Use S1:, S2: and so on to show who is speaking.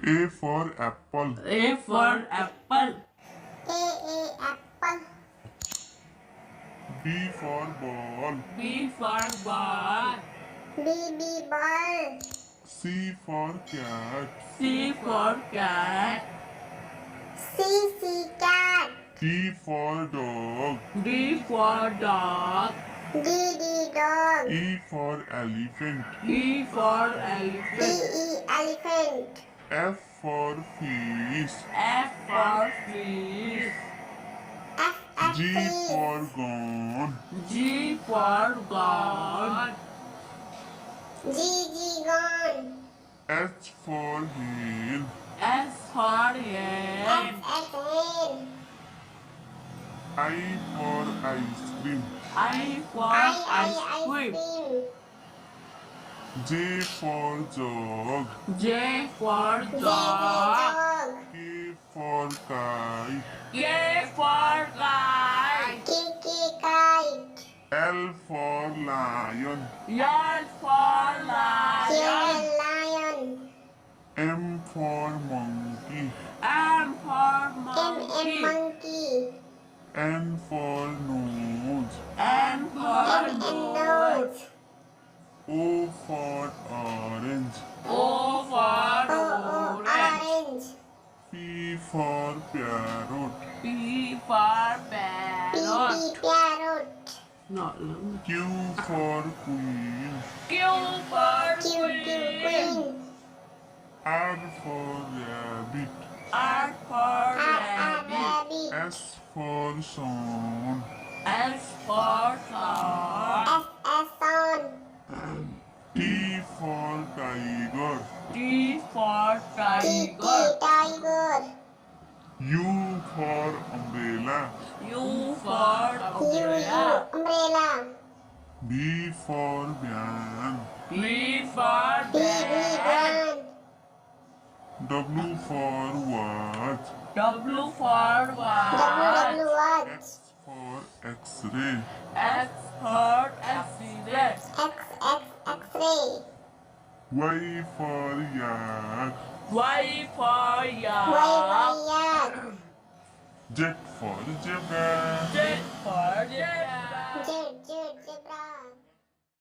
S1: A for apple.
S2: A for apple.
S3: A apple.
S1: B for ball.
S2: B for ball.
S3: B ball.
S1: C for cat.
S2: C for cat.
S3: C cat.
S1: D for dog.
S2: D for dog.
S3: D dog.
S1: E for elephant.
S2: E for
S3: E
S2: elephant.
S3: elephant.
S1: F for fish.
S2: F for fish.
S3: F
S1: G
S3: fish.
S1: for gone.
S2: G for god.
S3: G gone.
S1: H for hill.
S2: S for
S3: F
S2: hen.
S3: hen.
S1: I for ice cream.
S2: I for ice cream.
S1: J for jog.
S2: J for
S3: J
S2: dog.
S1: K for kite.
S2: K for kite.
S3: kite.
S1: L for lion.
S2: L for lion.
S3: Lion.
S1: M for monkey.
S2: M for
S3: M
S2: monkey.
S3: monkey.
S1: N for nose.
S2: N for nose.
S1: O for orange.
S2: O for orange.
S3: Orange.
S1: P for parrot.
S2: P for parrot.
S3: Parrot.
S2: Not long.
S1: Q for queen.
S2: Q for
S3: Queen.
S2: queen.
S1: R for rabbit.
S2: R for rabbit.
S3: Rabbit.
S1: S for sun.
S2: S for sun.
S3: Son.
S1: T for tiger.
S2: T for tiger.
S3: Tiger.
S1: U for umbrella.
S2: U for umbrella.
S3: Umbrella.
S1: V for van.
S2: V for
S3: B
S2: van.
S1: W for watch.
S2: W for watch.
S3: Watch.
S1: X for X-ray.
S2: X for X-ray.
S3: X-ray.
S1: Y for yak.
S2: Y for yak.
S3: Yak.
S1: Z for zebra.
S2: Z for yak.